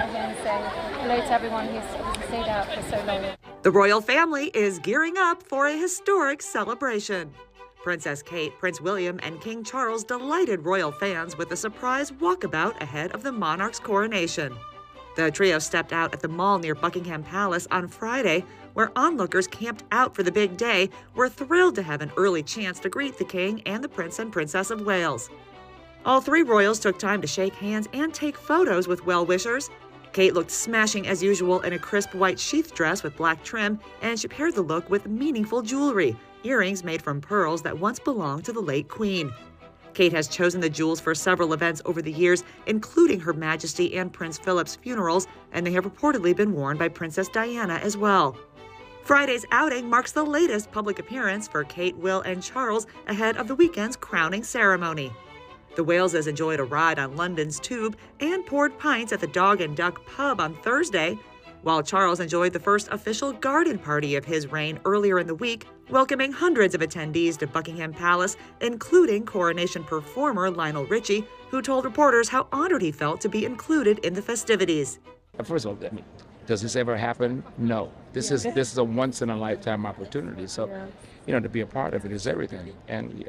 out here and say hello to everyone who's obviously stayed out for so long. The royal family is gearing up for a historic celebration. Princess Kate, Prince William, and King Charles delighted royal fans with a surprise walkabout ahead of the monarch's coronation. The trio stepped out at the mall near Buckingham Palace on Friday, where onlookers camped out for the big day were thrilled to have an early chance to greet the King and the Prince and Princess of Wales. All three royals took time to shake hands and take photos with well-wishers. Kate looked smashing as usual in a crisp white sheath dress with black trim, and she paired the look with meaningful jewelry, earrings made from pearls that once belonged to the late Queen. Kate has chosen the jewels for several events over the years, including Her Majesty and Prince Philip's funerals, and they have reportedly been worn by Princess Diana as well. Friday's outing marks the latest public appearance for Kate, Will, and Charles ahead of the weekend's crowning ceremony. The Waleses enjoyed a ride on London's Tube and poured pints at the Dog and Duck pub on Thursday, while Charles enjoyed the first official garden party of his reign earlier in the week, welcoming hundreds of attendees to Buckingham Palace, including coronation performer Lionel Richie, who told reporters how honored he felt to be included in the festivities. First of all, I mean, does this ever happen? No. This is a once-in-a-lifetime opportunity. So, you know, to be a part of it is everything. And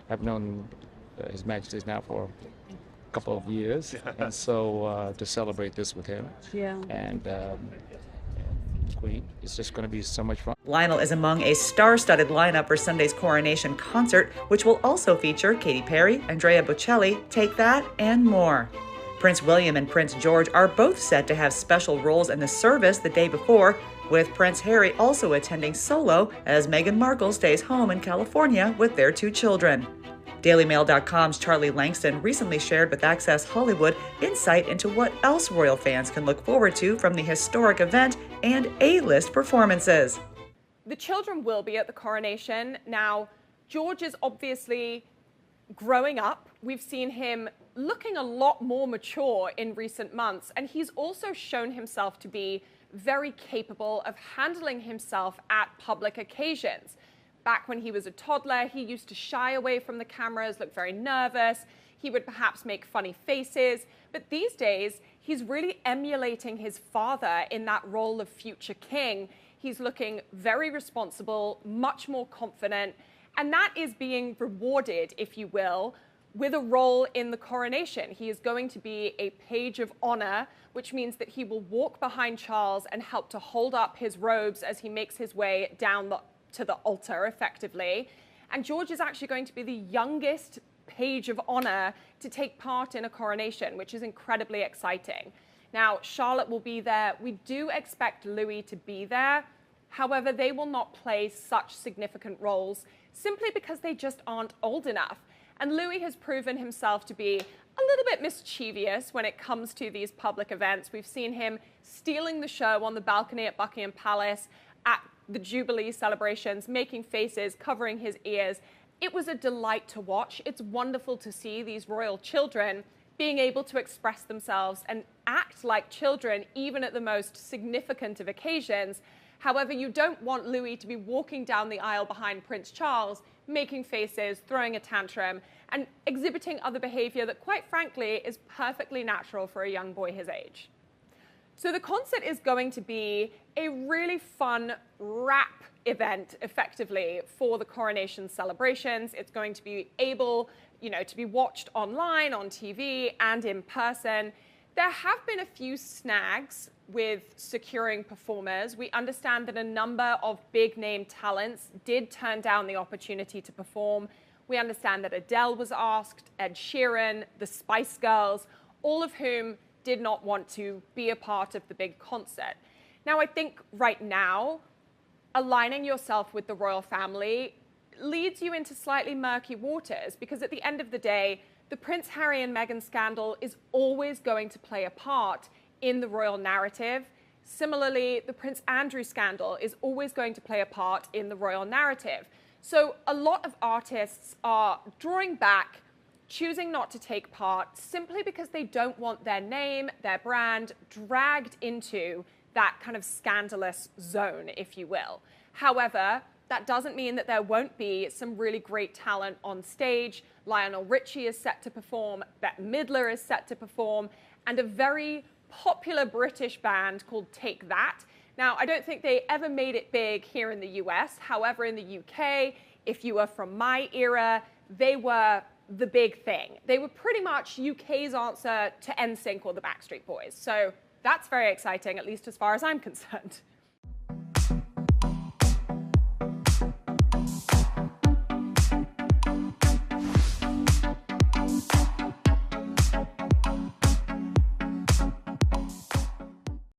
I've known His Majesty now for a couple of years, and so to celebrate this with him and Queen, it's just going to be so much fun. Lionel is among a star-studded lineup for Sunday's coronation concert, which will also feature Katy Perry, Andrea Bocelli, Take That, and more. Prince William and Prince George are both set to have special roles in the service the day before, with Prince Harry also attending solo as Meghan Markle stays home in California with their two children. DailyMail.com's Charlie Langston recently shared with Access Hollywood insight into what else royal fans can look forward to from the historic event and A-list performances. The children will be at the coronation. Now, George is obviously growing up. We've seen him looking a lot more mature in recent months, and he's also shown himself to be very capable of handling himself at public occasions. Back when he was a toddler, he used to shy away from the cameras, look very nervous. He would perhaps make funny faces. But these days, he's really emulating his father in that role of future king. He's looking very responsible, much more confident, and that is being rewarded, if you will, with a role in the coronation. He is going to be a page of honor, which means that he will walk behind Charles and help to hold up his robes as he makes his way down to the altar, effectively. And George is actually going to be the youngest page of honor to take part in a coronation, which is incredibly exciting. Now, Charlotte will be there. We do expect Louis to be there. However, they will not play such significant roles simply because they just aren't old enough. And Louis has proven himself to be a little bit mischievous when it comes to these public events. We've seen him stealing the show on the balcony at Buckingham Palace at the Jubilee celebrations, making faces, covering his ears. It was a delight to watch. It's wonderful to see these royal children being able to express themselves and act like children, even at the most significant of occasions. However, you don't want Louis to be walking down the aisle behind Prince Charles, making faces, throwing a tantrum, and exhibiting other behavior that, quite frankly, is perfectly natural for a young boy his age. So the concert is going to be a really fun wrap event, effectively, for the coronation celebrations. It's going to be able, to be watched online, on TV, and in person. There have been a few snags with securing performers. We understand that a number of big-name talents did turn down the opportunity to perform. We understand that Adele was asked, Ed Sheeran, the Spice Girls, all of whom did not want to be a part of the big concert. Now, I think right now, aligning yourself with the royal family leads you into slightly murky waters, because at the end of the day, the Prince Harry and Meghan scandal is always going to play a part in the royal narrative. Similarly, the Prince Andrew scandal is always going to play a part in the royal narrative. So a lot of artists are drawing back, choosing not to take part simply because they don't want their name, their brand dragged into that kind of scandalous zone, if you will. However, that doesn't mean that there won't be some really great talent on stage. Lionel Richie is set to perform, Bette Midler is set to perform, and a very popular British band called Take That. Now, I don't think they ever made it big here in the US. However, in the UK, if you were from my era, they were the big thing. They were pretty much UK's answer to NSYNC or the Backstreet Boys. So that's very exciting, at least as far as I'm concerned.